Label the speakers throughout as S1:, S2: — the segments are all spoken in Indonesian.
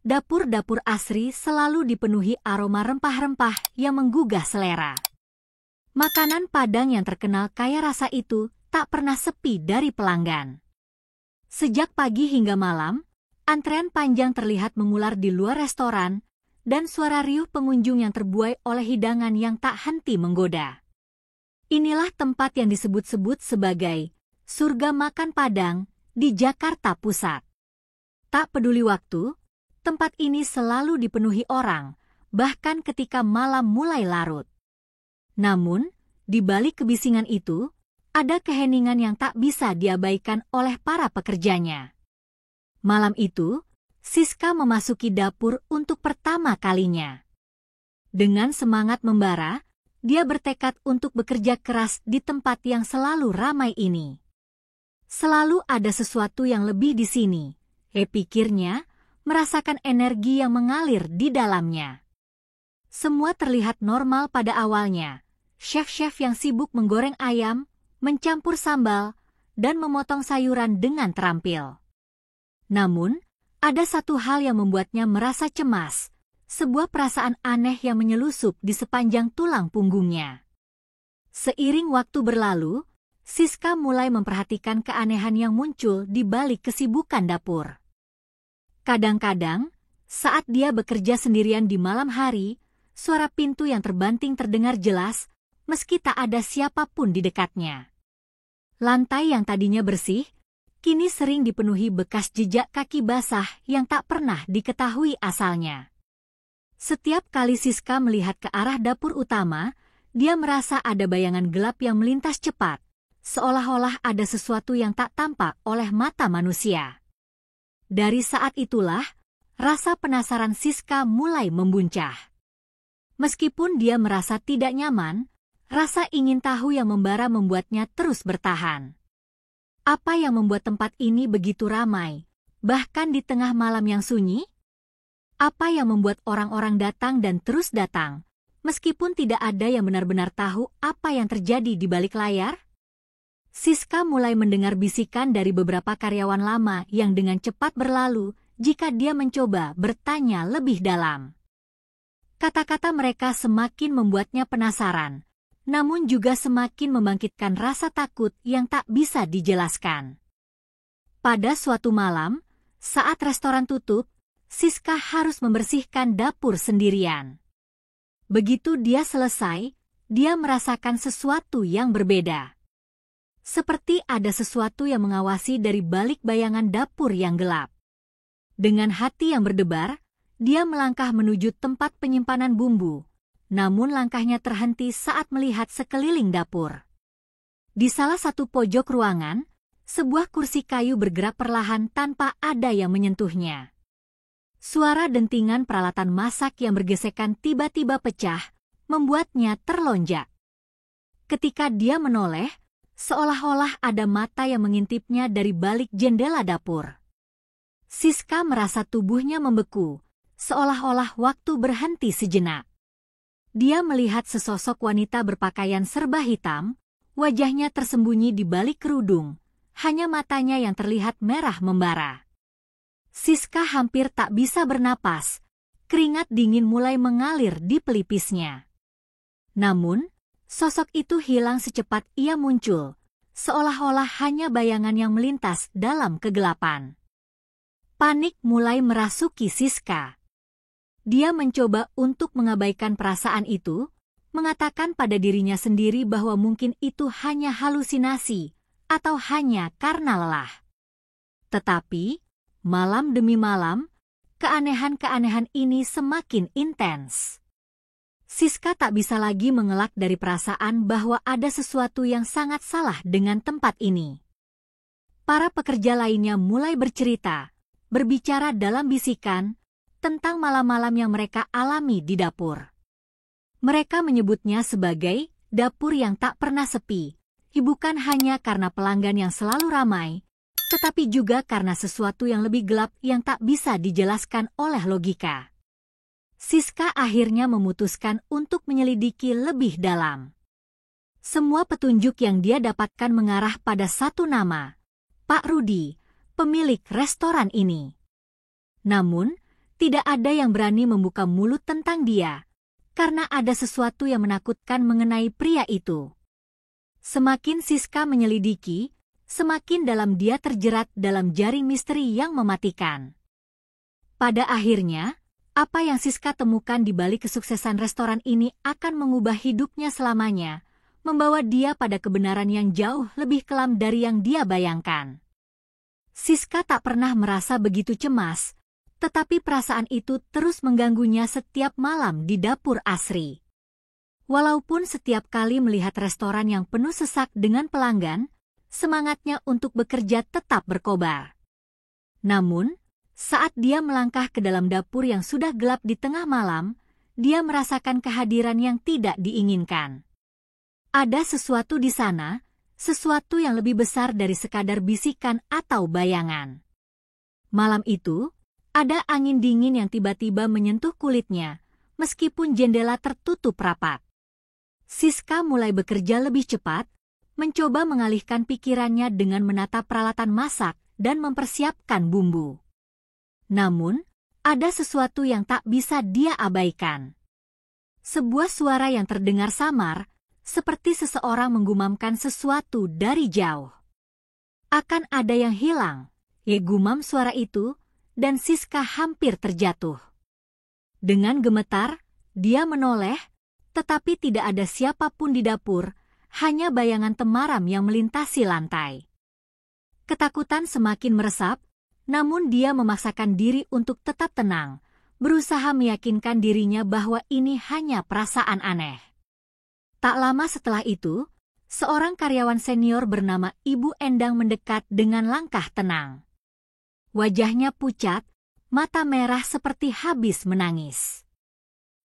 S1: dapur-dapur Asri selalu dipenuhi aroma rempah-rempah yang menggugah selera. Makanan Padang yang terkenal kaya rasa itu tak pernah sepi dari pelanggan. Sejak pagi hingga malam, antrean panjang terlihat mengular di luar restoran, dan suara riuh pengunjung yang terbuai oleh hidangan yang tak henti menggoda. Inilah tempat yang disebut-sebut sebagai surga makan Padang di Jakarta Pusat. Tak peduli waktu, tempat ini selalu dipenuhi orang, bahkan ketika malam mulai larut. Namun, di balik kebisingan itu, ada keheningan yang tak bisa diabaikan oleh para pekerjanya. Malam itu, Siska memasuki dapur untuk pertama kalinya. Dengan semangat membara, dia bertekad untuk bekerja keras di tempat yang selalu ramai ini. Selalu ada sesuatu yang lebih di sini, pikirnya, merasakan energi yang mengalir di dalamnya. Semua terlihat normal pada awalnya. Chef-chef yang sibuk menggoreng ayam, mencampur sambal, dan memotong sayuran dengan terampil. Namun, ada satu hal yang membuatnya merasa cemas, sebuah perasaan aneh yang menyelusup di sepanjang tulang punggungnya. Seiring waktu berlalu, Siska mulai memperhatikan keanehan yang muncul di balik kesibukan dapur. Kadang-kadang, saat dia bekerja sendirian di malam hari, suara pintu yang terbanting terdengar jelas, meski tak ada siapapun di dekatnya. Lantai yang tadinya bersih, kini sering dipenuhi bekas jejak kaki basah yang tak pernah diketahui asalnya. Setiap kali Siska melihat ke arah dapur utama, dia merasa ada bayangan gelap yang melintas cepat, seolah-olah ada sesuatu yang tak tampak oleh mata manusia. Dari saat itulah, rasa penasaran Siska mulai membuncah. Meskipun dia merasa tidak nyaman, rasa ingin tahu yang membara membuatnya terus bertahan. Apa yang membuat tempat ini begitu ramai, bahkan di tengah malam yang sunyi? Apa yang membuat orang-orang datang dan terus datang, meskipun tidak ada yang benar-benar tahu apa yang terjadi di balik layar? Siska mulai mendengar bisikan dari beberapa karyawan lama yang dengan cepat berlalu jika dia mencoba bertanya lebih dalam. Kata-kata mereka semakin membuatnya penasaran, namun juga semakin membangkitkan rasa takut yang tak bisa dijelaskan. Pada suatu malam, saat restoran tutup, Siska harus membersihkan dapur sendirian. Begitu dia selesai, dia merasakan sesuatu yang berbeda. Seperti ada sesuatu yang mengawasi dari balik bayangan dapur yang gelap. Dengan hati yang berdebar, dia melangkah menuju tempat penyimpanan bumbu, namun langkahnya terhenti saat melihat sekeliling dapur. Di salah satu pojok ruangan, sebuah kursi kayu bergerak perlahan tanpa ada yang menyentuhnya. Suara dentingan peralatan masak yang bergesekan tiba-tiba pecah, membuatnya terlonjak. Ketika dia menoleh, seolah-olah ada mata yang mengintipnya dari balik jendela dapur. Siska merasa tubuhnya membeku, seolah-olah waktu berhenti sejenak. Dia melihat sesosok wanita berpakaian serba hitam, wajahnya tersembunyi di balik kerudung, hanya matanya yang terlihat merah membara. Siska hampir tak bisa bernapas, keringat dingin mulai mengalir di pelipisnya. Namun, sosok itu hilang secepat ia muncul, seolah-olah hanya bayangan yang melintas dalam kegelapan. Panik mulai merasuki Siska. Dia mencoba untuk mengabaikan perasaan itu, mengatakan pada dirinya sendiri bahwa mungkin itu hanya halusinasi atau hanya karena lelah. Tetapi, malam demi malam, keanehan-keanehan ini semakin intens. Siska tak bisa lagi mengelak dari perasaan bahwa ada sesuatu yang sangat salah dengan tempat ini. Para pekerja lainnya mulai bercerita, berbicara dalam bisikan, tentang malam-malam yang mereka alami di dapur. Mereka menyebutnya sebagai dapur yang tak pernah sepi, bukan hanya karena pelanggan yang selalu ramai, tetapi juga karena sesuatu yang lebih gelap yang tak bisa dijelaskan oleh logika. Siska akhirnya memutuskan untuk menyelidiki lebih dalam. Semua petunjuk yang dia dapatkan mengarah pada satu nama, Pak Rudi, pemilik restoran ini. Namun, Tidak ada yang berani membuka mulut tentang dia, karena ada sesuatu yang menakutkan mengenai pria itu. Semakin Siska menyelidiki, semakin dalam dia terjerat dalam jaring misteri yang mematikan. Pada akhirnya, apa yang Siska temukan di balik kesuksesan restoran ini akan mengubah hidupnya selamanya, membawa dia pada kebenaran yang jauh lebih kelam dari yang dia bayangkan. Siska tak pernah merasa begitu cemas, tetapi perasaan itu terus mengganggunya setiap malam di dapur Asri. Walaupun setiap kali melihat restoran yang penuh sesak dengan pelanggan, semangatnya untuk bekerja tetap berkobar. Namun, saat dia melangkah ke dalam dapur yang sudah gelap di tengah malam, dia merasakan kehadiran yang tidak diinginkan. Ada sesuatu di sana, sesuatu yang lebih besar dari sekadar bisikan atau bayangan. Malam itu, ada angin dingin yang tiba-tiba menyentuh kulitnya, meskipun jendela tertutup rapat. Siska mulai bekerja lebih cepat, mencoba mengalihkan pikirannya dengan menata peralatan masak dan mempersiapkan bumbu. Namun, ada sesuatu yang tak bisa dia abaikan. Sebuah suara yang terdengar samar, seperti seseorang menggumamkan sesuatu dari jauh. Akan ada yang hilang, gumam suara itu, dan Siska hampir terjatuh. Dengan gemetar, dia menoleh, tetapi tidak ada siapapun di dapur, hanya bayangan temaram yang melintasi lantai. Ketakutan semakin meresap, namun dia memaksakan diri untuk tetap tenang, berusaha meyakinkan dirinya bahwa ini hanya perasaan aneh. Tak lama setelah itu, seorang karyawan senior bernama Ibu Endang mendekat dengan langkah tenang. Wajahnya pucat, mata merah seperti habis menangis.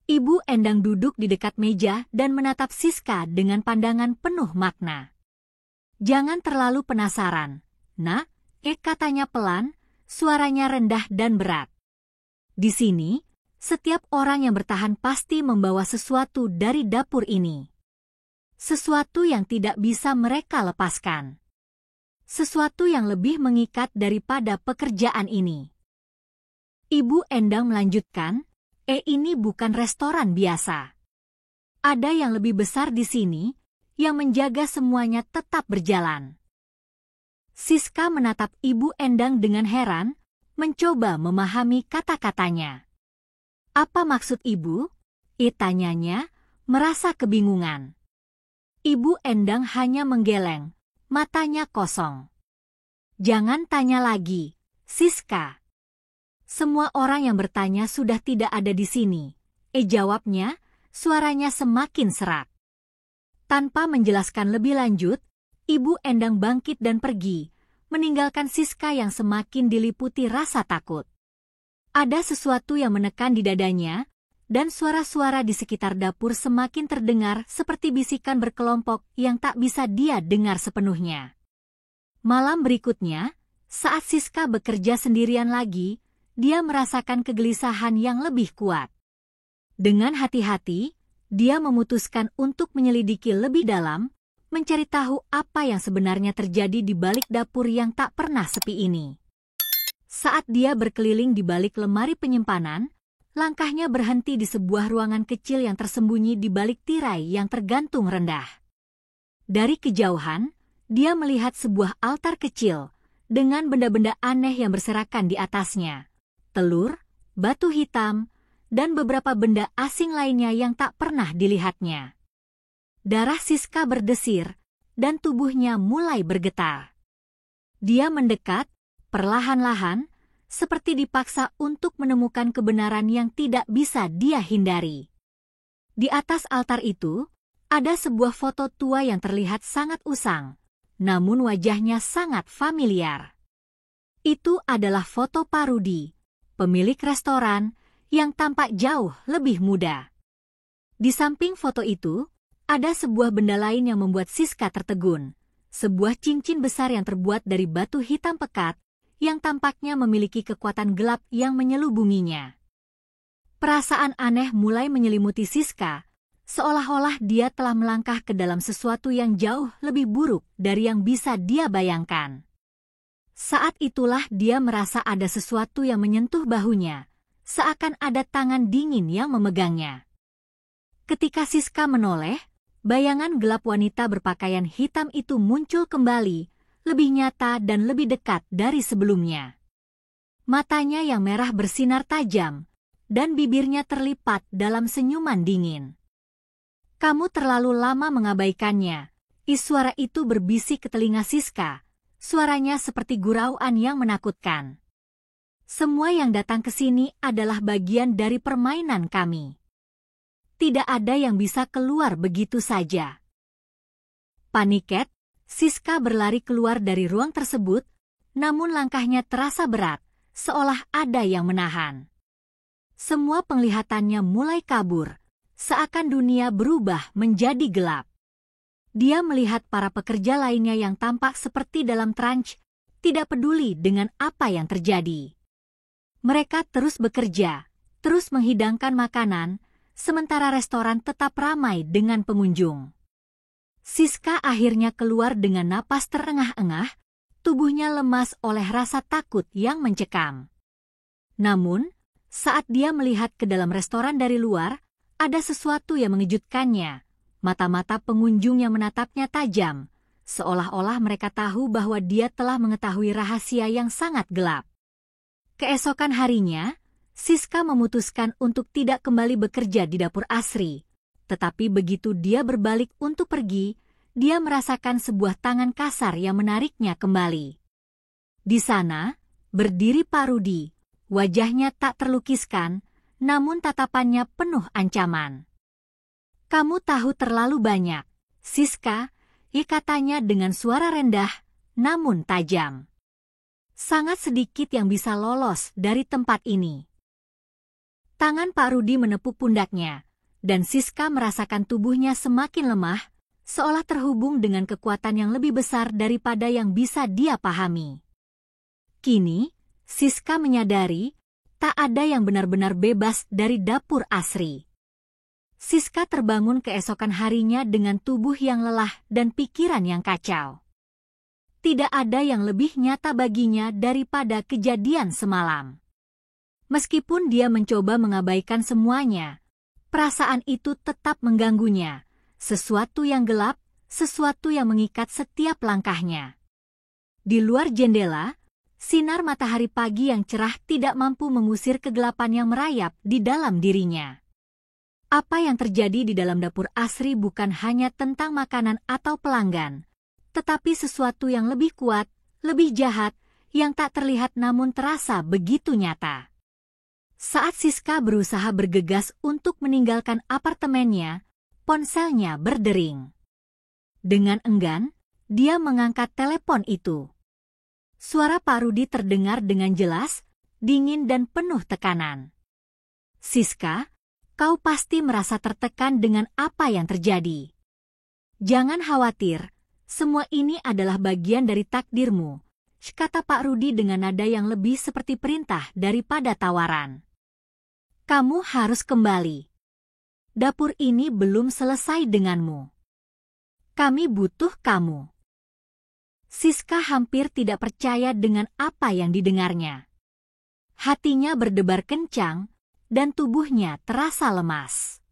S1: Ibu Endang duduk di dekat meja dan menatap Siska dengan pandangan penuh makna. "Jangan terlalu penasaran, Nak," katanya pelan, suaranya rendah dan berat. "Di sini, setiap orang yang bertahan pasti membawa sesuatu dari dapur ini. Sesuatu yang tidak bisa mereka lepaskan. Sesuatu yang lebih mengikat daripada pekerjaan ini." Ibu Endang melanjutkan, "Ini bukan restoran biasa. Ada yang lebih besar di sini, yang menjaga semuanya tetap berjalan." Siska menatap Ibu Endang dengan heran, mencoba memahami kata-katanya. "Apa maksud Ibu?" tanyanya, merasa kebingungan. Ibu Endang hanya menggeleng, matanya kosong. "Jangan tanya lagi, Siska. Semua orang yang bertanya sudah tidak ada di sini." Jawabnya, suaranya semakin serak. Tanpa menjelaskan lebih lanjut, Ibu Endang bangkit dan pergi, meninggalkan Siska yang semakin diliputi rasa takut. Ada sesuatu yang menekan di dadanya, dan suara-suara di sekitar dapur semakin terdengar seperti bisikan berkelompok yang tak bisa dia dengar sepenuhnya. Malam berikutnya, saat Siska bekerja sendirian lagi, dia merasakan kegelisahan yang lebih kuat. Dengan hati-hati, dia memutuskan untuk menyelidiki lebih dalam, mencari tahu apa yang sebenarnya terjadi di balik dapur yang tak pernah sepi ini. Saat dia berkeliling di balik lemari penyimpanan, langkahnya berhenti di sebuah ruangan kecil yang tersembunyi di balik tirai yang tergantung rendah. Dari kejauhan, dia melihat sebuah altar kecil dengan benda-benda aneh yang berserakan di atasnya. Telur, batu hitam, dan beberapa benda asing lainnya yang tak pernah dilihatnya. Darah Siska berdesir, dan tubuhnya mulai bergetar. Dia mendekat, perlahan-lahan, seperti dipaksa untuk menemukan kebenaran yang tidak bisa dia hindari. Di atas altar itu, ada sebuah foto tua yang terlihat sangat usang, namun wajahnya sangat familiar. Itu adalah foto Parudi, pemilik restoran, yang tampak jauh lebih muda. Di samping foto itu, ada sebuah benda lain yang membuat Siska tertegun, sebuah cincin besar yang terbuat dari batu hitam pekat, yang tampaknya memiliki kekuatan gelap yang menyelubunginya. Perasaan aneh mulai menyelimuti Siska, seolah-olah dia telah melangkah ke dalam sesuatu yang jauh lebih buruk dari yang bisa dia bayangkan. Saat itulah dia merasa ada sesuatu yang menyentuh bahunya, seakan ada tangan dingin yang memegangnya. Ketika Siska menoleh, bayangan gelap wanita berpakaian hitam itu muncul kembali, lebih nyata dan lebih dekat dari sebelumnya. Matanya yang merah bersinar tajam, dan bibirnya terlipat dalam senyuman dingin. "Kamu terlalu lama mengabaikannya," suara itu berbisik ke telinga Siska, suaranya seperti gurauan yang menakutkan. "Semua yang datang ke sini adalah bagian dari permainan kami. Tidak ada yang bisa keluar begitu saja." Paniket, Siska berlari keluar dari ruang tersebut, namun langkahnya terasa berat, seolah ada yang menahan. Semua penglihatannya mulai kabur, seakan dunia berubah menjadi gelap. Dia melihat para pekerja lainnya yang tampak seperti dalam trans, tidak peduli dengan apa yang terjadi. Mereka terus bekerja, terus menghidangkan makanan, sementara restoran tetap ramai dengan pengunjung. Siska akhirnya keluar dengan napas terengah-engah, tubuhnya lemas oleh rasa takut yang mencekam. Namun, saat dia melihat ke dalam restoran dari luar, ada sesuatu yang mengejutkannya. Mata-mata pengunjung yang menatapnya tajam, seolah-olah mereka tahu bahwa dia telah mengetahui rahasia yang sangat gelap. Keesokan harinya, Siska memutuskan untuk tidak kembali bekerja di dapur Asri. Tetapi begitu dia berbalik untuk pergi, dia merasakan sebuah tangan kasar yang menariknya kembali. Di sana, berdiri Pak Rudi. Wajahnya tak terlukiskan, namun tatapannya penuh ancaman. "Kamu tahu terlalu banyak, Siska," katanya dengan suara rendah, namun tajam. "Sangat sedikit yang bisa lolos dari tempat ini." Tangan Pak Rudi menepuk pundaknya, dan Siska merasakan tubuhnya semakin lemah, seolah terhubung dengan kekuatan yang lebih besar daripada yang bisa dia pahami. Kini, Siska menyadari, tak ada yang benar-benar bebas dari dapur Asri. Siska terbangun keesokan harinya dengan tubuh yang lelah dan pikiran yang kacau. Tidak ada yang lebih nyata baginya daripada kejadian semalam. Meskipun dia mencoba mengabaikan semuanya, perasaan itu tetap mengganggunya, sesuatu yang gelap, sesuatu yang mengikat setiap langkahnya. Di luar jendela, sinar matahari pagi yang cerah tidak mampu mengusir kegelapan yang merayap di dalam dirinya. Apa yang terjadi di dalam dapur Asri bukan hanya tentang makanan atau pelanggan, tetapi sesuatu yang lebih kuat, lebih jahat, yang tak terlihat namun terasa begitu nyata. Saat Siska berusaha bergegas untuk meninggalkan apartemennya, ponselnya berdering. Dengan enggan, dia mengangkat telepon itu. Suara Pak Rudi terdengar dengan jelas, dingin dan penuh tekanan. "Siska, kau pasti merasa tertekan dengan apa yang terjadi. Jangan khawatir, semua ini adalah bagian dari takdirmu," kata Pak Rudi dengan nada yang lebih seperti perintah daripada tawaran. "Kamu harus kembali. Dapur ini belum selesai denganmu. Kami butuh kamu." Siska hampir tidak percaya dengan apa yang didengarnya. Hatinya berdebar kencang, dan tubuhnya terasa lemas.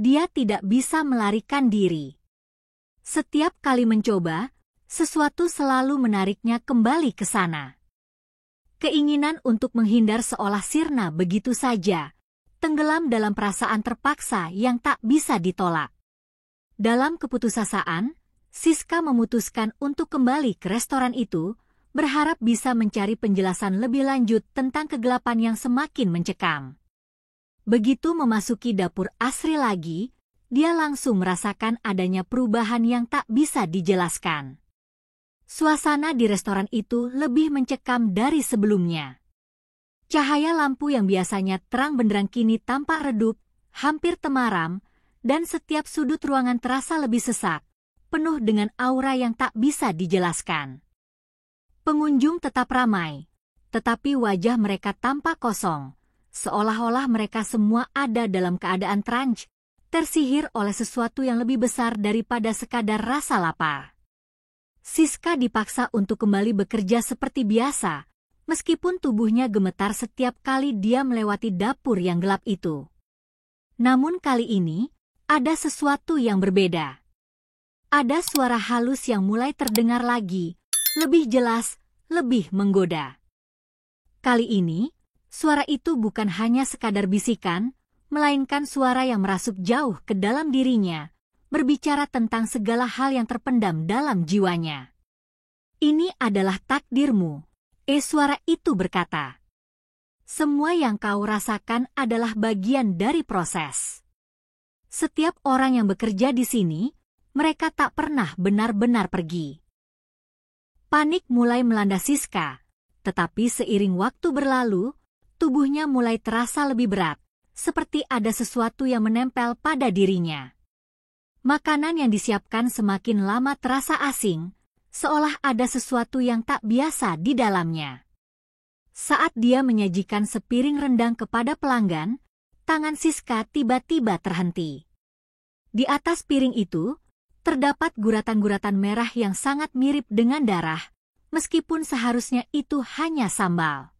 S1: Dia tidak bisa melarikan diri. Setiap kali mencoba, sesuatu selalu menariknya kembali ke sana. Keinginan untuk menghindar seolah sirna begitu saja, tenggelam dalam perasaan terpaksa yang tak bisa ditolak. Dalam keputusasaan, Siska memutuskan untuk kembali ke restoran itu, berharap bisa mencari penjelasan lebih lanjut tentang kegelapan yang semakin mencekam. Begitu memasuki dapur Asri lagi, dia langsung merasakan adanya perubahan yang tak bisa dijelaskan. Suasana di restoran itu lebih mencekam dari sebelumnya. Cahaya lampu yang biasanya terang benderang kini tampak redup, hampir temaram, dan setiap sudut ruangan terasa lebih sesak, penuh dengan aura yang tak bisa dijelaskan. Pengunjung tetap ramai, tetapi wajah mereka tampak kosong, seolah-olah mereka semua ada dalam keadaan trans, tersihir oleh sesuatu yang lebih besar daripada sekadar rasa lapar. Siska dipaksa untuk kembali bekerja seperti biasa, meskipun tubuhnya gemetar setiap kali dia melewati dapur yang gelap itu. Namun kali ini, ada sesuatu yang berbeda. Ada suara halus yang mulai terdengar lagi, lebih jelas, lebih menggoda. Kali ini, suara itu bukan hanya sekadar bisikan, melainkan suara yang merasuk jauh ke dalam dirinya, berbicara tentang segala hal yang terpendam dalam jiwanya. Ini adalah takdirmu, suara itu berkata. Semua yang kau rasakan adalah bagian dari proses. Setiap orang yang bekerja di sini, mereka tak pernah benar-benar pergi. Panik mulai melanda Siska, tetapi seiring waktu berlalu, tubuhnya mulai terasa lebih berat, seperti ada sesuatu yang menempel pada dirinya. Makanan yang disiapkan semakin lama terasa asing, seolah ada sesuatu yang tak biasa di dalamnya. Saat dia menyajikan sepiring rendang kepada pelanggan, tangan Siska tiba-tiba terhenti. Di atas piring itu, terdapat guratan-guratan merah yang sangat mirip dengan darah, meskipun seharusnya itu hanya sambal.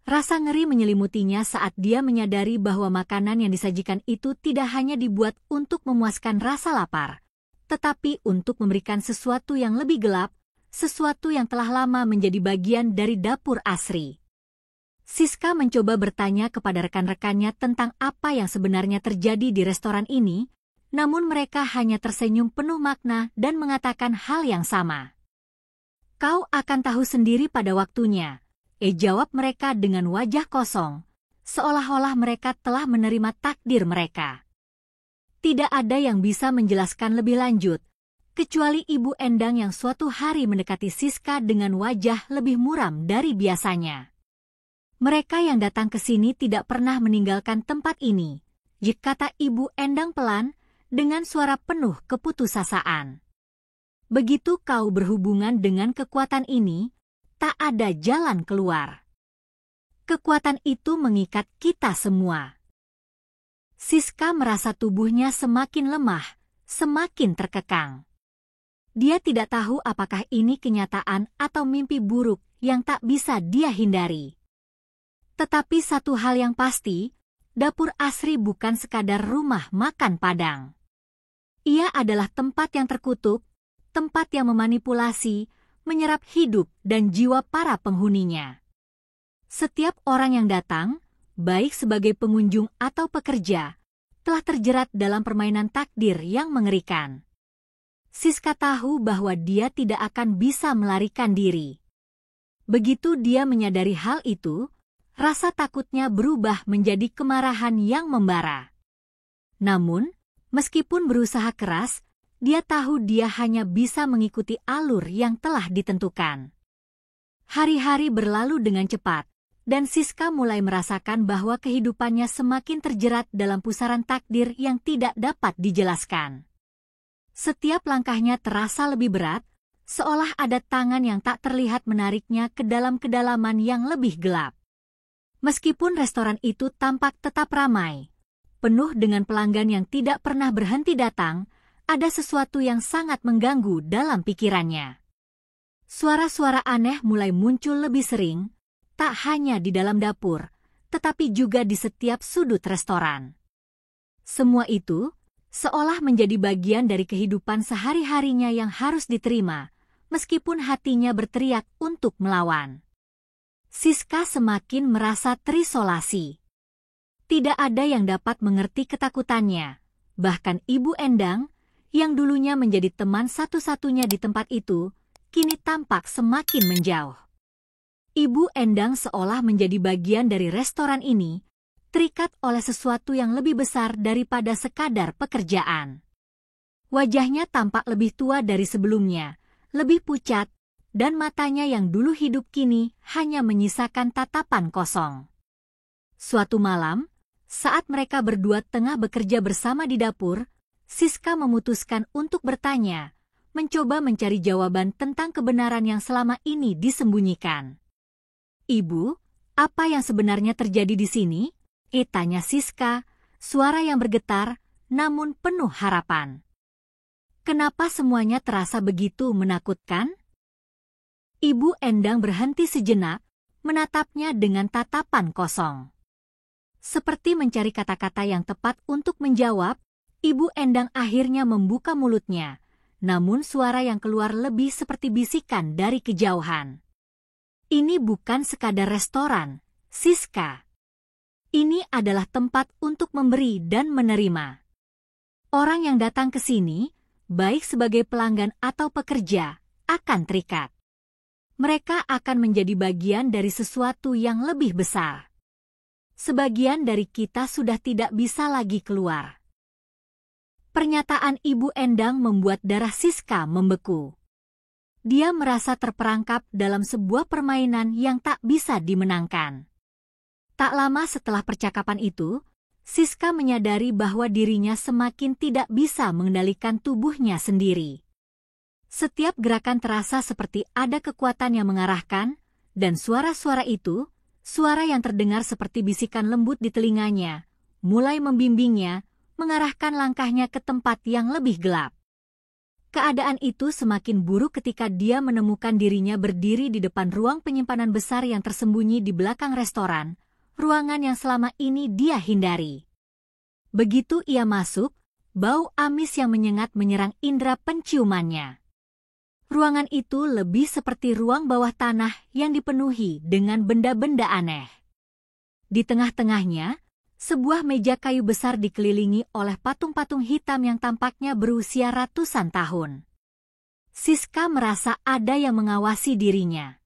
S1: Rasa ngeri menyelimutinya saat dia menyadari bahwa makanan yang disajikan itu tidak hanya dibuat untuk memuaskan rasa lapar, tetapi untuk memberikan sesuatu yang lebih gelap, sesuatu yang telah lama menjadi bagian dari dapur asri. Siska mencoba bertanya kepada rekan-rekannya tentang apa yang sebenarnya terjadi di restoran ini, namun mereka hanya tersenyum penuh makna dan mengatakan hal yang sama. Kau akan tahu sendiri pada waktunya, jawab mereka dengan wajah kosong, seolah-olah mereka telah menerima takdir mereka. Tidak ada yang bisa menjelaskan lebih lanjut, kecuali Ibu Endang yang suatu hari mendekati Siska dengan wajah lebih muram dari biasanya. Mereka yang datang ke sini tidak pernah meninggalkan tempat ini, kata Ibu Endang pelan, dengan suara penuh keputusasaan. Begitu kau berhubungan dengan kekuatan ini, tak ada jalan keluar. Kekuatan itu mengikat kita semua. Siska merasa tubuhnya semakin lemah, semakin terkekang. Dia tidak tahu apakah ini kenyataan atau mimpi buruk yang tak bisa dia hindari. Tetapi satu hal yang pasti, dapur asri bukan sekadar rumah makan Padang. Ia adalah tempat yang terkutuk, tempat yang memanipulasi, menyerap hidup dan jiwa para penghuninya. Setiap orang yang datang, baik sebagai pengunjung atau pekerja, telah terjerat dalam permainan takdir yang mengerikan. Siska tahu bahwa dia tidak akan bisa melarikan diri. Begitu dia menyadari hal itu, rasa takutnya berubah menjadi kemarahan yang membara. Namun, meskipun berusaha keras, dia tahu dia hanya bisa mengikuti alur yang telah ditentukan. Hari-hari berlalu dengan cepat, dan Siska mulai merasakan bahwa kehidupannya semakin terjerat dalam pusaran takdir yang tidak dapat dijelaskan. Setiap langkahnya terasa lebih berat, seolah ada tangan yang tak terlihat menariknya ke dalam kedalaman yang lebih gelap. Meskipun restoran itu tampak tetap ramai, penuh dengan pelanggan yang tidak pernah berhenti datang, ada sesuatu yang sangat mengganggu dalam pikirannya. Suara-suara aneh mulai muncul lebih sering, tak hanya di dalam dapur, tetapi juga di setiap sudut restoran. Semua itu seolah menjadi bagian dari kehidupan sehari-harinya yang harus diterima, meskipun hatinya berteriak untuk melawan. Siska semakin merasa terisolasi. Tidak ada yang dapat mengerti ketakutannya, bahkan Ibu Endang, yang dulunya menjadi teman satu-satunya di tempat itu, kini tampak semakin menjauh. Ibu Endang seolah menjadi bagian dari restoran ini, terikat oleh sesuatu yang lebih besar daripada sekadar pekerjaan. Wajahnya tampak lebih tua dari sebelumnya, lebih pucat, dan matanya yang dulu hidup kini hanya menyisakan tatapan kosong. Suatu malam, saat mereka berdua tengah bekerja bersama di dapur, Siska memutuskan untuk bertanya, mencoba mencari jawaban tentang kebenaran yang selama ini disembunyikan. Ibu, apa yang sebenarnya terjadi di sini? Tanya Siska, suara yang bergetar, namun penuh harapan. Kenapa semuanya terasa begitu menakutkan? Ibu Endang berhenti sejenak, menatapnya dengan tatapan kosong. Seperti mencari kata-kata yang tepat untuk menjawab, Ibu Endang akhirnya membuka mulutnya, namun suara yang keluar lebih seperti bisikan dari kejauhan. Ini bukan sekadar restoran, Siska. Ini adalah tempat untuk memberi dan menerima. Orang yang datang ke sini, baik sebagai pelanggan atau pekerja, akan terikat. Mereka akan menjadi bagian dari sesuatu yang lebih besar. Sebagian dari kita sudah tidak bisa lagi keluar. Pernyataan Ibu Endang membuat darah Siska membeku. Dia merasa terperangkap dalam sebuah permainan yang tak bisa dimenangkan. Tak lama setelah percakapan itu, Siska menyadari bahwa dirinya semakin tidak bisa mengendalikan tubuhnya sendiri. Setiap gerakan terasa seperti ada kekuatan yang mengarahkan, dan suara-suara itu, suara yang terdengar seperti bisikan lembut di telinganya, mulai membimbingnya, mengarahkan langkahnya ke tempat yang lebih gelap. Keadaan itu semakin buruk ketika dia menemukan dirinya berdiri di depan ruang penyimpanan besar yang tersembunyi di belakang restoran, ruangan yang selama ini dia hindari. Begitu ia masuk, bau amis yang menyengat menyerang indera penciumannya. Ruangan itu lebih seperti ruang bawah tanah yang dipenuhi dengan benda-benda aneh. Di tengah-tengahnya, sebuah meja kayu besar dikelilingi oleh patung-patung hitam yang tampaknya berusia ratusan tahun. Siska merasa ada yang mengawasi dirinya.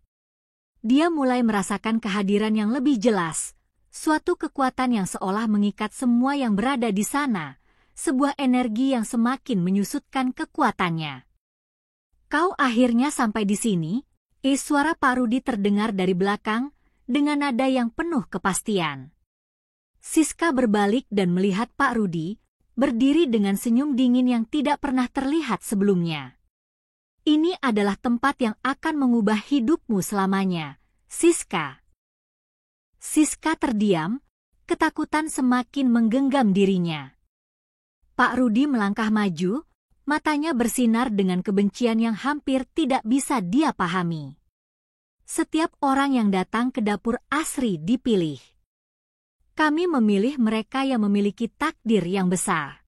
S1: Dia mulai merasakan kehadiran yang lebih jelas, suatu kekuatan yang seolah mengikat semua yang berada di sana, sebuah energi yang semakin menyusutkan kekuatannya. Kau akhirnya sampai di sini, suara Pak Rudi terdengar dari belakang, dengan nada yang penuh kepastian. Siska berbalik dan melihat Pak Rudi, berdiri dengan senyum dingin yang tidak pernah terlihat sebelumnya. Ini adalah tempat yang akan mengubah hidupmu selamanya, Siska. Siska terdiam, ketakutan semakin menggenggam dirinya. Pak Rudi melangkah maju, matanya bersinar dengan kebencian yang hampir tidak bisa dia pahami. Setiap orang yang datang ke dapur Asri dipilih. Kami memilih mereka yang memiliki takdir yang besar.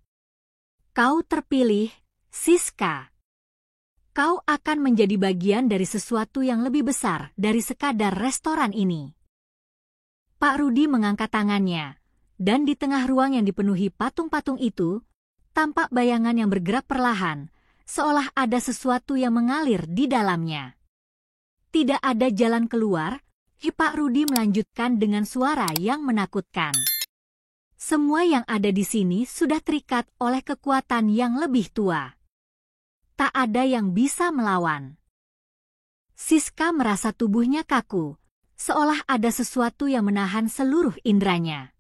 S1: Kau terpilih, Siska. Kau akan menjadi bagian dari sesuatu yang lebih besar dari sekadar restoran ini. Pak Rudi mengangkat tangannya, dan di tengah ruang yang dipenuhi patung-patung itu, tampak bayangan yang bergerak perlahan, seolah ada sesuatu yang mengalir di dalamnya. Tidak ada jalan keluar, Pak Rudi melanjutkan dengan suara yang menakutkan. Semua yang ada di sini sudah terikat oleh kekuatan yang lebih tua. Tak ada yang bisa melawan. Siska merasa tubuhnya kaku, seolah ada sesuatu yang menahan seluruh indranya.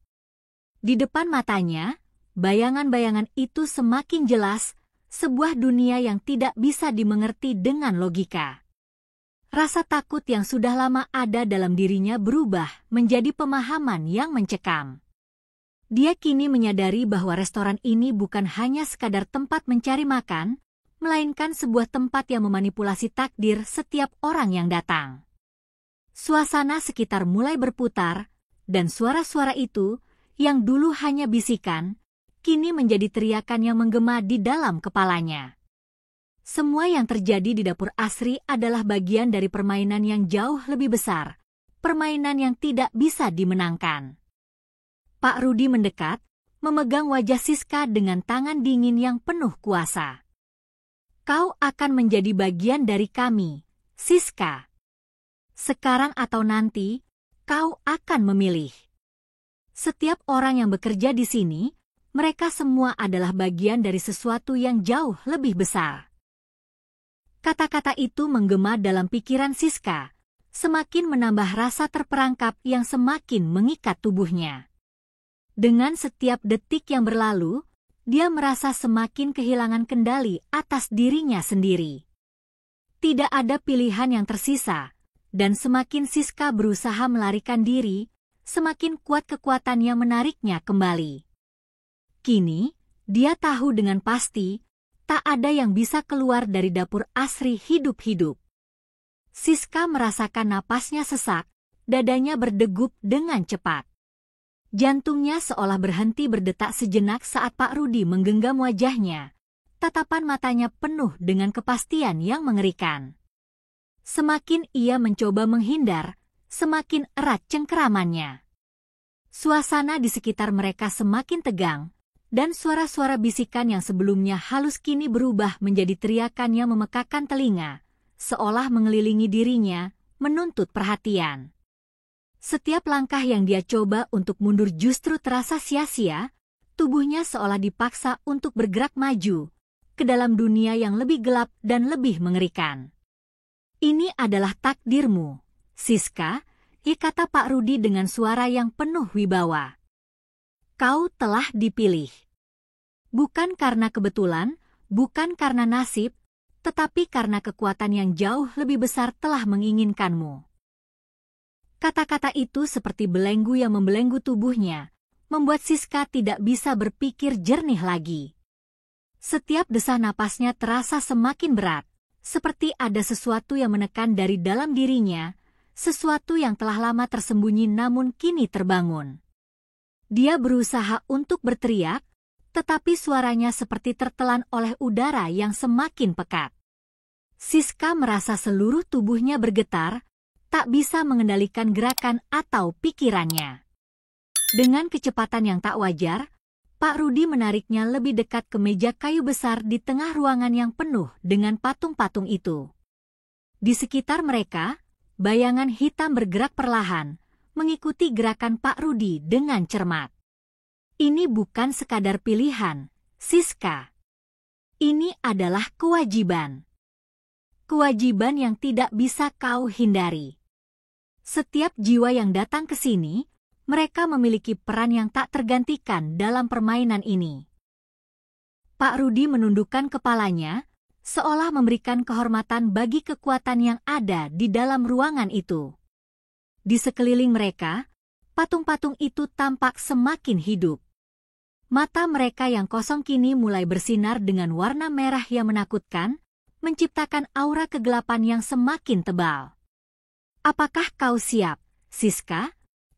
S1: Di depan matanya, bayangan-bayangan itu semakin jelas, sebuah dunia yang tidak bisa dimengerti dengan logika. Rasa takut yang sudah lama ada dalam dirinya berubah menjadi pemahaman yang mencekam. Dia kini menyadari bahwa restoran ini bukan hanya sekadar tempat mencari makan, melainkan sebuah tempat yang memanipulasi takdir setiap orang yang datang. Suasana sekitar mulai berputar, dan suara-suara itu, yang dulu hanya bisikan, kini menjadi teriakan yang menggema di dalam kepalanya. Semua yang terjadi di dapur Asri adalah bagian dari permainan yang jauh lebih besar, permainan yang tidak bisa dimenangkan. Pak Rudi mendekat, memegang wajah Siska dengan tangan dingin yang penuh kuasa. Kau akan menjadi bagian dari kami, Siska. Sekarang atau nanti, kau akan memilih. Setiap orang yang bekerja di sini, mereka semua adalah bagian dari sesuatu yang jauh lebih besar. Kata-kata itu menggema dalam pikiran Siska, semakin menambah rasa terperangkap yang semakin mengikat tubuhnya. Dengan setiap detik yang berlalu, dia merasa semakin kehilangan kendali atas dirinya sendiri. Tidak ada pilihan yang tersisa, dan semakin Siska berusaha melarikan diri, semakin kuat kekuatan yang menariknya kembali. Kini, dia tahu dengan pasti, tak ada yang bisa keluar dari dapur Asri hidup-hidup. Siska merasakan napasnya sesak, dadanya berdegup dengan cepat. Jantungnya seolah berhenti berdetak sejenak saat Pak Rudi menggenggam wajahnya. Tatapan matanya penuh dengan kepastian yang mengerikan. Semakin ia mencoba menghindar, semakin erat cengkeramannya. Suasana di sekitar mereka semakin tegang, dan suara-suara bisikan yang sebelumnya halus kini berubah menjadi teriakan yang memekakan telinga, seolah mengelilingi dirinya, menuntut perhatian. Setiap langkah yang dia coba untuk mundur justru terasa sia-sia, tubuhnya seolah dipaksa untuk bergerak maju ke dalam dunia yang lebih gelap dan lebih mengerikan. Ini adalah takdirmu, Siska, kata Pak Rudi dengan suara yang penuh wibawa. Kau telah dipilih. Bukan karena kebetulan, bukan karena nasib, tetapi karena kekuatan yang jauh lebih besar telah menginginkanmu. Kata-kata itu seperti belenggu yang membelenggu tubuhnya, membuat Siska tidak bisa berpikir jernih lagi. Setiap desah napasnya terasa semakin berat, seperti ada sesuatu yang menekan dari dalam dirinya, sesuatu yang telah lama tersembunyi namun kini terbangun. Dia berusaha untuk berteriak, tetapi suaranya seperti tertelan oleh udara yang semakin pekat. Siska merasa seluruh tubuhnya bergetar, tak bisa mengendalikan gerakan atau pikirannya. Dengan kecepatan yang tak wajar, Pak Rudi menariknya lebih dekat ke meja kayu besar di tengah ruangan yang penuh dengan patung-patung itu. Di sekitar mereka, bayangan hitam bergerak perlahan, mengikuti gerakan Pak Rudi dengan cermat. Ini bukan sekadar pilihan, Siska. Ini adalah kewajiban. Kewajiban yang tidak bisa kau hindari. Setiap jiwa yang datang ke sini, mereka memiliki peran yang tak tergantikan dalam permainan ini. Pak Rudi menundukkan kepalanya, seolah memberikan kehormatan bagi kekuatan yang ada di dalam ruangan itu. Di sekeliling mereka, patung-patung itu tampak semakin hidup. Mata mereka yang kosong kini mulai bersinar dengan warna merah yang menakutkan, menciptakan aura kegelapan yang semakin tebal. Apakah kau siap, Siska?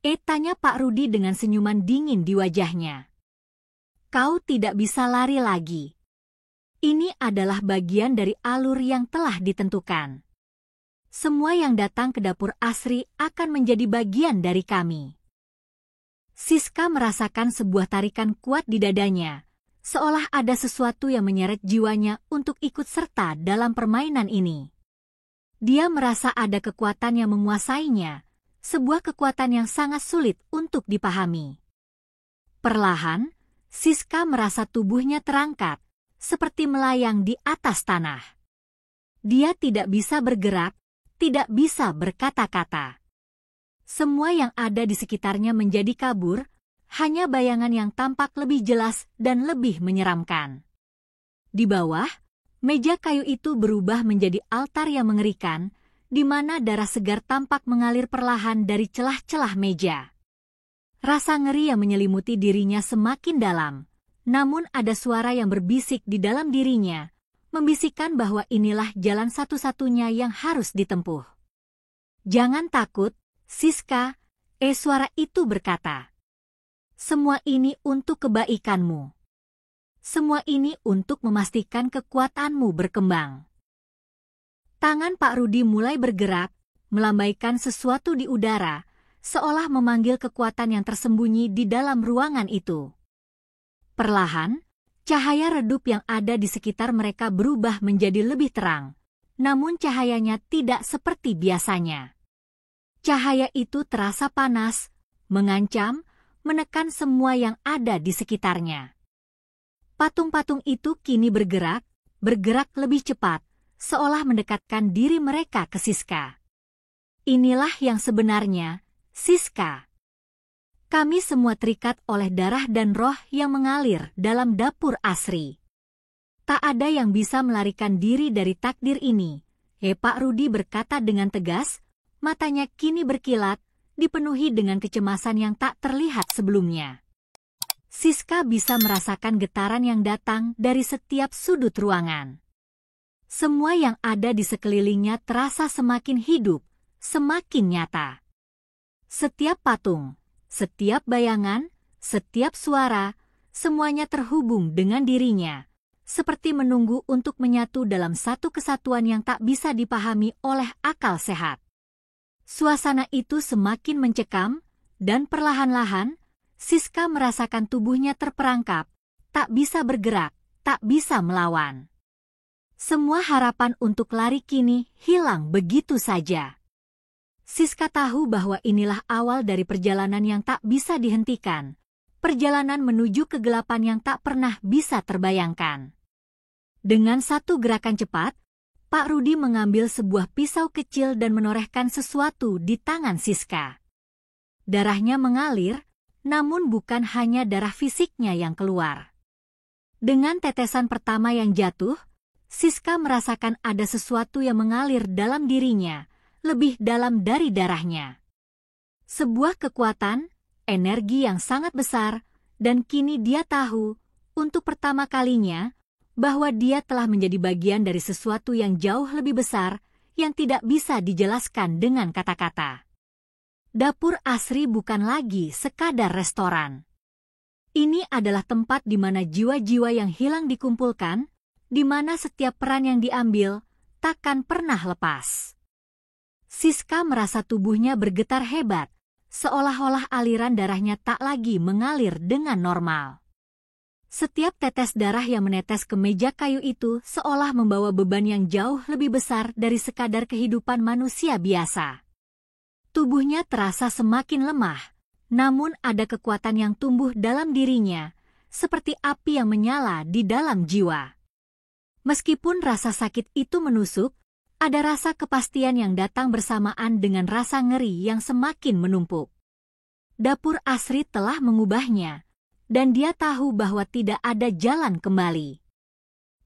S1: Tanya Pak Rudi dengan senyuman dingin di wajahnya. Kau tidak bisa lari lagi. Ini adalah bagian dari alur yang telah ditentukan. Semua yang datang ke dapur Asri akan menjadi bagian dari kami. Siska merasakan sebuah tarikan kuat di dadanya, seolah ada sesuatu yang menyeret jiwanya untuk ikut serta dalam permainan ini. Dia merasa ada kekuatan yang menguasainya, sebuah kekuatan yang sangat sulit untuk dipahami. Perlahan, Siska merasa tubuhnya terangkat, seperti melayang di atas tanah. Dia tidak bisa bergerak, tidak bisa berkata-kata. Semua yang ada di sekitarnya menjadi kabur, hanya bayangan yang tampak lebih jelas dan lebih menyeramkan. Di bawah, meja kayu itu berubah menjadi altar yang mengerikan, di mana darah segar tampak mengalir perlahan dari celah-celah meja. Rasa ngeri yang menyelimuti dirinya semakin dalam, namun ada suara yang berbisik di dalam dirinya, membisikkan bahwa inilah jalan satu-satunya yang harus ditempuh. Jangan takut, Siska, suara itu berkata. Semua ini untuk kebaikanmu. Semua ini untuk memastikan kekuatanmu berkembang. Tangan Pak Rudi mulai bergerak, melambaikan sesuatu di udara, seolah memanggil kekuatan yang tersembunyi di dalam ruangan itu. Perlahan, cahaya redup yang ada di sekitar mereka berubah menjadi lebih terang, namun cahayanya tidak seperti biasanya. Cahaya itu terasa panas, mengancam, menekan semua yang ada di sekitarnya. Patung-patung itu kini bergerak lebih cepat, seolah mendekatkan diri mereka ke Siska. Inilah yang sebenarnya, Siska. Kami semua terikat oleh darah dan roh yang mengalir dalam dapur Asri. Tak ada yang bisa melarikan diri dari takdir ini, Pak Rudi berkata dengan tegas, matanya kini berkilat, dipenuhi dengan kecemasan yang tak terlihat sebelumnya. Siska bisa merasakan getaran yang datang dari setiap sudut ruangan. Semua yang ada di sekelilingnya terasa semakin hidup, semakin nyata. Setiap patung, setiap bayangan, setiap suara, semuanya terhubung dengan dirinya, seperti menunggu untuk menyatu dalam satu kesatuan yang tak bisa dipahami oleh akal sehat. Suasana itu semakin mencekam, dan perlahan-lahan, Siska merasakan tubuhnya terperangkap, tak bisa bergerak, tak bisa melawan. Semua harapan untuk lari kini hilang begitu saja. Siska tahu bahwa inilah awal dari perjalanan yang tak bisa dihentikan, perjalanan menuju kegelapan yang tak pernah bisa terbayangkan. Dengan satu gerakan cepat, Pak Rudi mengambil sebuah pisau kecil dan menorehkan sesuatu di tangan Siska. Darahnya mengalir, namun bukan hanya darah fisiknya yang keluar. Dengan tetesan pertama yang jatuh, Siska merasakan ada sesuatu yang mengalir dalam dirinya, lebih dalam dari darahnya. Sebuah kekuatan, energi yang sangat besar, dan kini dia tahu, untuk pertama kalinya, bahwa dia telah menjadi bagian dari sesuatu yang jauh lebih besar, yang tidak bisa dijelaskan dengan kata-kata. Dapur Asri bukan lagi sekadar restoran. Ini adalah tempat di mana jiwa-jiwa yang hilang dikumpulkan, di mana setiap peran yang diambil takkan pernah lepas. Siska merasa tubuhnya bergetar hebat, seolah-olah aliran darahnya tak lagi mengalir dengan normal. Setiap tetes darah yang menetes ke meja kayu itu seolah membawa beban yang jauh lebih besar dari sekadar kehidupan manusia biasa. Tubuhnya terasa semakin lemah, namun ada kekuatan yang tumbuh dalam dirinya, seperti api yang menyala di dalam jiwa. Meskipun rasa sakit itu menusuk, ada rasa kepastian yang datang bersamaan dengan rasa ngeri yang semakin menumpuk. Dapur Asri telah mengubahnya, dan dia tahu bahwa tidak ada jalan kembali.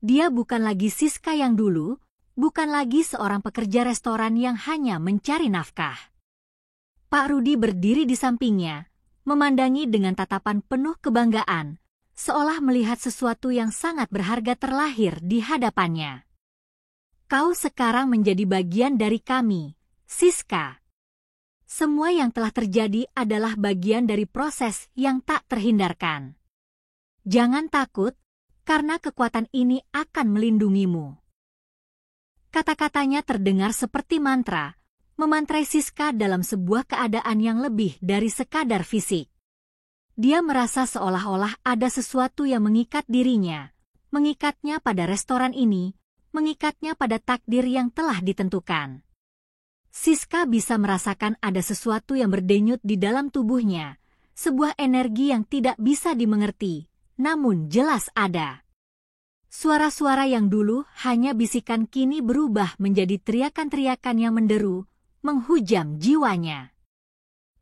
S1: Dia bukan lagi Siska yang dulu, bukan lagi seorang pekerja restoran yang hanya mencari nafkah. Pak Rudi berdiri di sampingnya, memandangi dengan tatapan penuh kebanggaan, seolah melihat sesuatu yang sangat berharga terlahir di hadapannya. Kau sekarang menjadi bagian dari kami, Siska. Semua yang telah terjadi adalah bagian dari proses yang tak terhindarkan. Jangan takut, karena kekuatan ini akan melindungimu. Kata-katanya terdengar seperti mantra, memantrai Siska dalam sebuah keadaan yang lebih dari sekadar fisik. Dia merasa seolah-olah ada sesuatu yang mengikat dirinya, mengikatnya pada restoran ini, mengikatnya pada takdir yang telah ditentukan. Siska bisa merasakan ada sesuatu yang berdenyut di dalam tubuhnya, sebuah energi yang tidak bisa dimengerti, namun jelas ada. Suara-suara yang dulu hanya bisikan kini berubah menjadi teriakan-teriakan yang menderu, menghujam jiwanya.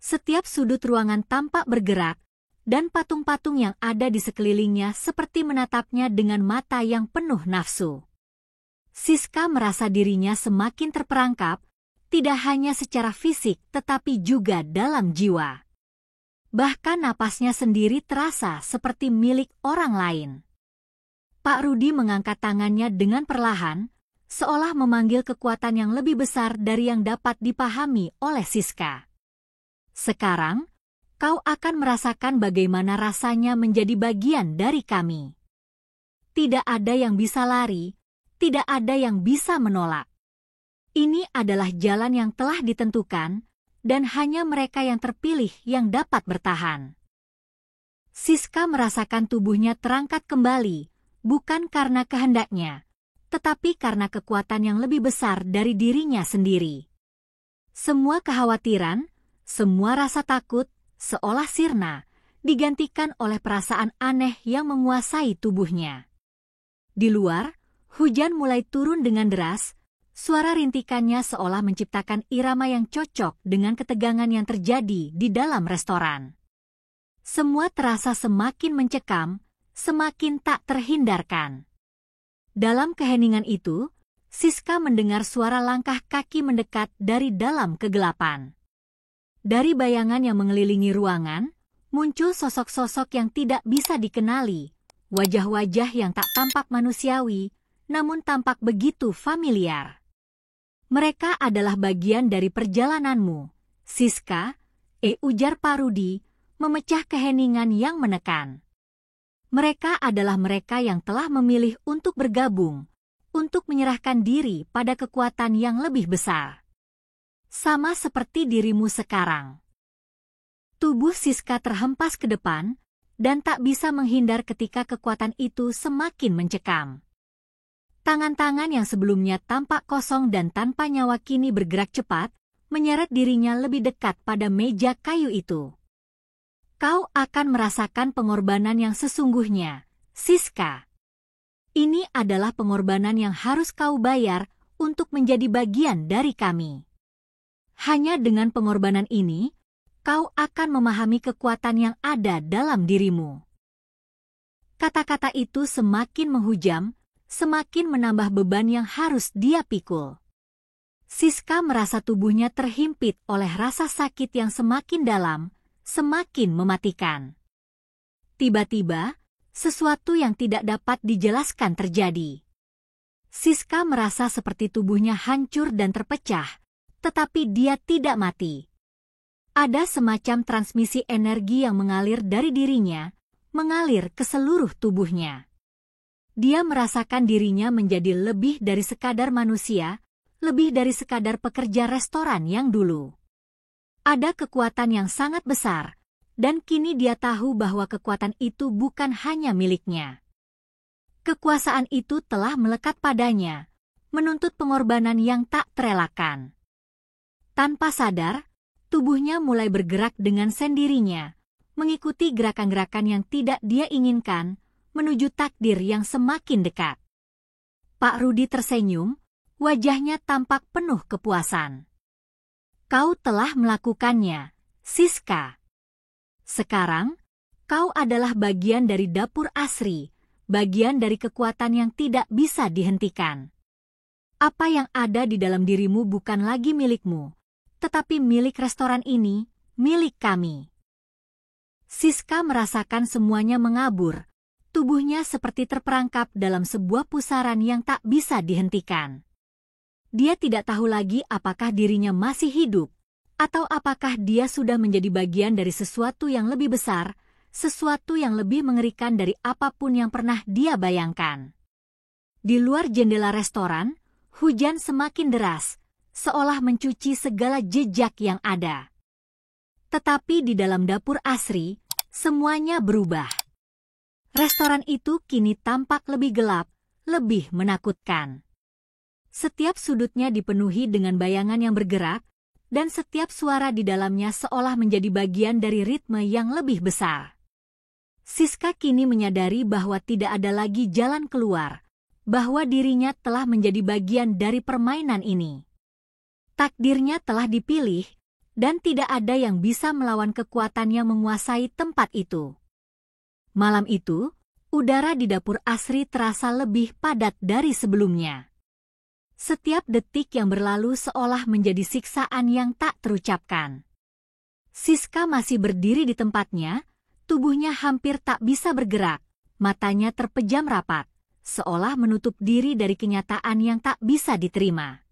S1: Setiap sudut ruangan tampak bergerak, dan patung-patung yang ada di sekelilingnya seperti menatapnya dengan mata yang penuh nafsu. Siska merasa dirinya semakin terperangkap, tidak hanya secara fisik tetapi juga dalam jiwa. Bahkan napasnya sendiri terasa seperti milik orang lain. Pak Rudi mengangkat tangannya dengan perlahan, seolah memanggil kekuatan yang lebih besar dari yang dapat dipahami oleh Siska. Sekarang, kau akan merasakan bagaimana rasanya menjadi bagian dari kami. Tidak ada yang bisa lari, tidak ada yang bisa menolak. Ini adalah jalan yang telah ditentukan, dan hanya mereka yang terpilih yang dapat bertahan. Siska merasakan tubuhnya terangkat kembali, bukan karena kehendaknya, tetapi karena kekuatan yang lebih besar dari dirinya sendiri. Semua kekhawatiran, semua rasa takut, seolah sirna, digantikan oleh perasaan aneh yang menguasai tubuhnya. Di luar, hujan mulai turun dengan deras, suara rintikannya seolah menciptakan irama yang cocok dengan ketegangan yang terjadi di dalam restoran. Semua terasa semakin mencekam, semakin tak terhindarkan. Dalam keheningan itu, Siska mendengar suara langkah kaki mendekat dari dalam kegelapan. Dari bayangan yang mengelilingi ruangan, muncul sosok-sosok yang tidak bisa dikenali, wajah-wajah yang tak tampak manusiawi, namun tampak begitu familiar. Mereka adalah bagian dari perjalananmu, Siska, ujar Pak Rudi, memecah keheningan yang menekan. Mereka adalah mereka yang telah memilih untuk bergabung, untuk menyerahkan diri pada kekuatan yang lebih besar. Sama seperti dirimu sekarang. Tubuh Siska terhempas ke depan, dan tak bisa menghindar ketika kekuatan itu semakin mencekam. Tangan-tangan yang sebelumnya tampak kosong dan tanpa nyawa kini bergerak cepat, menyeret dirinya lebih dekat pada meja kayu itu. Kau akan merasakan pengorbanan yang sesungguhnya, Siska. Ini adalah pengorbanan yang harus kau bayar untuk menjadi bagian dari kami. Hanya dengan pengorbanan ini, kau akan memahami kekuatan yang ada dalam dirimu. Kata-kata itu semakin menghujam, semakin menambah beban yang harus dia pikul. Siska merasa tubuhnya terhimpit oleh rasa sakit yang semakin dalam, semakin mematikan. Tiba-tiba, sesuatu yang tidak dapat dijelaskan terjadi. Siska merasa seperti tubuhnya hancur dan terpecah, tetapi dia tidak mati. Ada semacam transmisi energi yang mengalir dari dirinya, mengalir ke seluruh tubuhnya. Dia merasakan dirinya menjadi lebih dari sekadar manusia, lebih dari sekadar pekerja restoran yang dulu. Ada kekuatan yang sangat besar, dan kini dia tahu bahwa kekuatan itu bukan hanya miliknya. Kekuasaan itu telah melekat padanya, menuntut pengorbanan yang tak terelakkan. Tanpa sadar, tubuhnya mulai bergerak dengan sendirinya, mengikuti gerakan-gerakan yang tidak dia inginkan, menuju takdir yang semakin dekat. Pak Rudi tersenyum, wajahnya tampak penuh kepuasan. Kau telah melakukannya, Siska. Sekarang, kau adalah bagian dari dapur Asri, bagian dari kekuatan yang tidak bisa dihentikan. Apa yang ada di dalam dirimu bukan lagi milikmu, tetapi milik restoran ini, milik kami. Siska merasakan semuanya mengabur, tubuhnya seperti terperangkap dalam sebuah pusaran yang tak bisa dihentikan. Dia tidak tahu lagi apakah dirinya masih hidup, atau apakah dia sudah menjadi bagian dari sesuatu yang lebih besar, sesuatu yang lebih mengerikan dari apapun yang pernah dia bayangkan. Di luar jendela restoran, hujan semakin deras, seolah mencuci segala jejak yang ada. Tetapi di dalam dapur Asri, semuanya berubah. Restoran itu kini tampak lebih gelap, lebih menakutkan. Setiap sudutnya dipenuhi dengan bayangan yang bergerak, dan setiap suara di dalamnya seolah menjadi bagian dari ritme yang lebih besar. Siska kini menyadari bahwa tidak ada lagi jalan keluar, bahwa dirinya telah menjadi bagian dari permainan ini. Takdirnya telah dipilih, dan tidak ada yang bisa melawan kekuatan yang menguasai tempat itu. Malam itu, udara di dapur Asri terasa lebih padat dari sebelumnya. Setiap detik yang berlalu seolah menjadi siksaan yang tak terucapkan. Siska masih berdiri di tempatnya, tubuhnya hampir tak bisa bergerak, matanya terpejam rapat, seolah menutup diri dari kenyataan yang tak bisa diterima.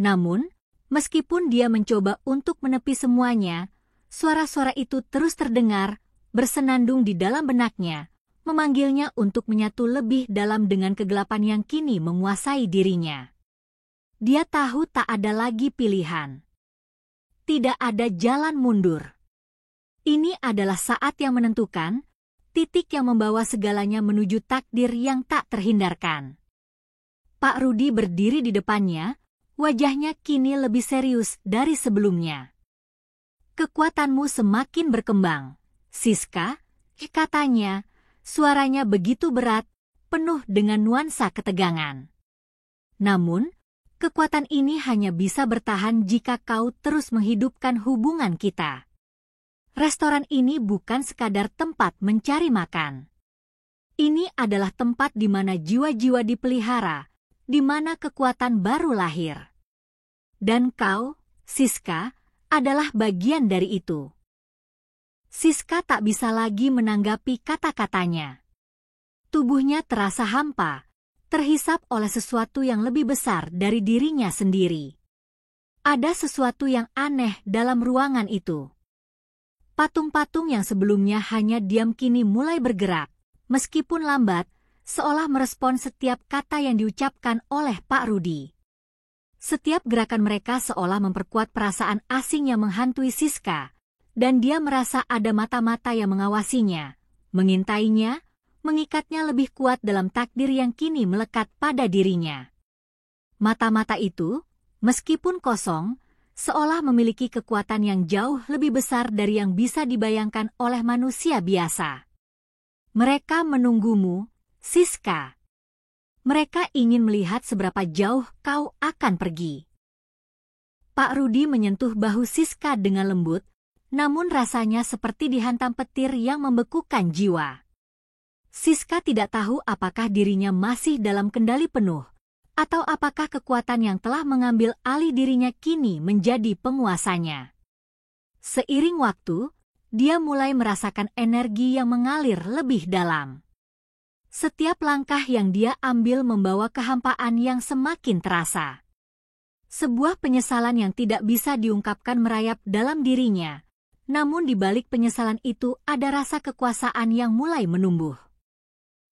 S1: Namun, meskipun dia mencoba untuk menepi semuanya, suara-suara itu terus terdengar, bersenandung di dalam benaknya, memanggilnya untuk menyatu lebih dalam dengan kegelapan yang kini menguasai dirinya. Dia tahu tak ada lagi pilihan. Tidak ada jalan mundur. Ini adalah saat yang menentukan, titik yang membawa segalanya menuju takdir yang tak terhindarkan. Pak Rudi berdiri di depannya, wajahnya kini lebih serius dari sebelumnya. Kekuatanmu semakin berkembang, Siska, katanya, suaranya begitu berat, penuh dengan nuansa ketegangan. Namun, kekuatan ini hanya bisa bertahan jika kau terus menghidupkan hubungan kita. Restoran ini bukan sekadar tempat mencari makan. Ini adalah tempat di mana jiwa-jiwa dipelihara, di mana kekuatan baru lahir. Dan kau, Siska, adalah bagian dari itu. Siska tak bisa lagi menanggapi kata-katanya. Tubuhnya terasa hampa, terhisap oleh sesuatu yang lebih besar dari dirinya sendiri. Ada sesuatu yang aneh dalam ruangan itu. Patung-patung yang sebelumnya hanya diam kini mulai bergerak, meskipun lambat, seolah merespon setiap kata yang diucapkan oleh Pak Rudi. Setiap gerakan mereka seolah memperkuat perasaan asing yang menghantui Siska, dan dia merasa ada mata-mata yang mengawasinya, mengintainya, mengikatnya lebih kuat dalam takdir yang kini melekat pada dirinya. Mata-mata itu, meskipun kosong, seolah memiliki kekuatan yang jauh lebih besar dari yang bisa dibayangkan oleh manusia biasa. Mereka menunggumu, Siska. Mereka ingin melihat seberapa jauh kau akan pergi. Pak Rudi menyentuh bahu Siska dengan lembut, namun rasanya seperti dihantam petir yang membekukan jiwa. Siska tidak tahu apakah dirinya masih dalam kendali penuh, atau apakah kekuatan yang telah mengambil alih dirinya kini menjadi penguasanya. Seiring waktu, dia mulai merasakan energi yang mengalir lebih dalam. Setiap langkah yang dia ambil membawa kehampaan yang semakin terasa. Sebuah penyesalan yang tidak bisa diungkapkan merayap dalam dirinya, namun di balik penyesalan itu ada rasa kekuasaan yang mulai menumbuh.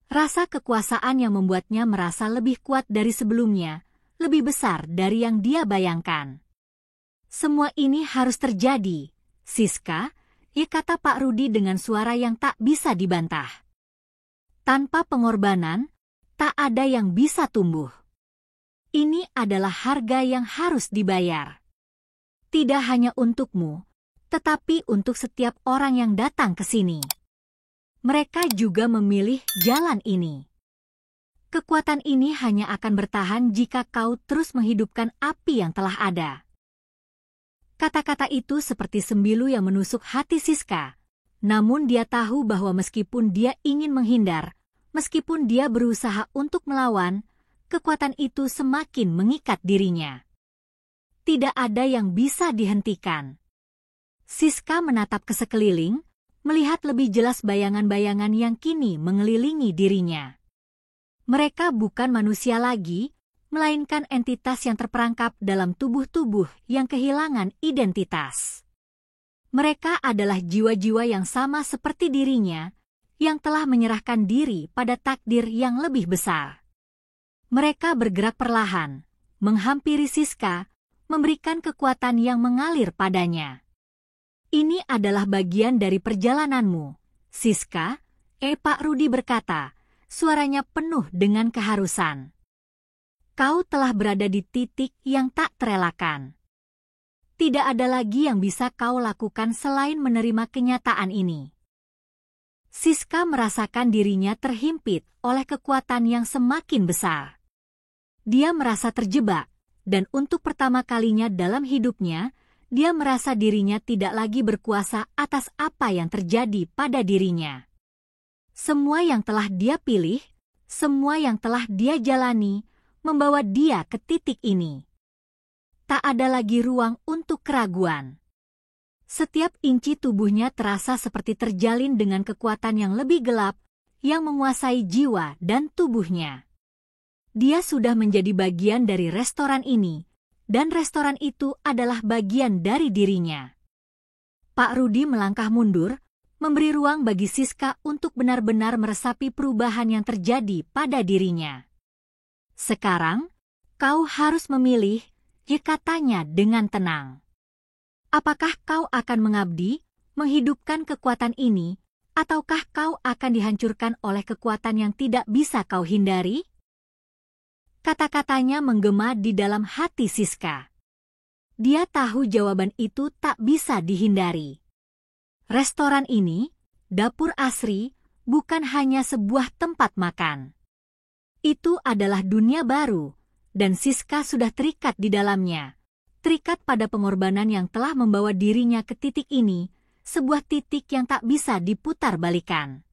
S1: Rasa kekuasaan yang membuatnya merasa lebih kuat dari sebelumnya, lebih besar dari yang dia bayangkan. Semua ini harus terjadi, Siska, ya kata Pak Rudi dengan suara yang tak bisa dibantah. Tanpa pengorbanan, tak ada yang bisa tumbuh. Ini adalah harga yang harus dibayar. Tidak hanya untukmu, tetapi untuk setiap orang yang datang ke sini. Mereka juga memilih jalan ini. Kekuatan ini hanya akan bertahan jika kau terus menghidupkan api yang telah ada. Kata-kata itu seperti sembilu yang menusuk hati Siska. Namun dia tahu bahwa meskipun dia ingin menghindar, meskipun dia berusaha untuk melawan, kekuatan itu semakin mengikat dirinya. Tidak ada yang bisa dihentikan. Siska menatap ke sekeliling, melihat lebih jelas bayangan-bayangan yang kini mengelilingi dirinya. Mereka bukan manusia lagi, melainkan entitas yang terperangkap dalam tubuh-tubuh yang kehilangan identitas. Mereka adalah jiwa-jiwa yang sama seperti dirinya, yang telah menyerahkan diri pada takdir yang lebih besar. Mereka bergerak perlahan, menghampiri Siska, memberikan kekuatan yang mengalir padanya. Ini adalah bagian dari perjalananmu, Siska, Pak Rudi berkata, suaranya penuh dengan keharusan. Kau telah berada di titik yang tak terelakkan. Tidak ada lagi yang bisa kau lakukan selain menerima kenyataan ini. Siska merasakan dirinya terhimpit oleh kekuatan yang semakin besar. Dia merasa terjebak, dan untuk pertama kalinya dalam hidupnya, dia merasa dirinya tidak lagi berkuasa atas apa yang terjadi pada dirinya. Semua yang telah dia pilih, semua yang telah dia jalani, membawa dia ke titik ini. Tak ada lagi ruang untuk keraguan. Setiap inci tubuhnya terasa seperti terjalin dengan kekuatan yang lebih gelap, yang menguasai jiwa dan tubuhnya. Dia sudah menjadi bagian dari restoran ini, dan restoran itu adalah bagian dari dirinya. Pak Rudi melangkah mundur, memberi ruang bagi Siska untuk benar-benar meresapi perubahan yang terjadi pada dirinya. Sekarang, kau harus memilih, ya katanya dengan tenang. Apakah kau akan mengabdi, menghidupkan kekuatan ini, ataukah kau akan dihancurkan oleh kekuatan yang tidak bisa kau hindari? Kata-katanya menggema di dalam hati Siska. Dia tahu jawaban itu tak bisa dihindari. Restoran ini, dapur asri, bukan hanya sebuah tempat makan. Itu adalah dunia baru, dan Siska sudah terikat di dalamnya. Terikat pada pengorbanan yang telah membawa dirinya ke titik ini, sebuah titik yang tak bisa diputar balikan.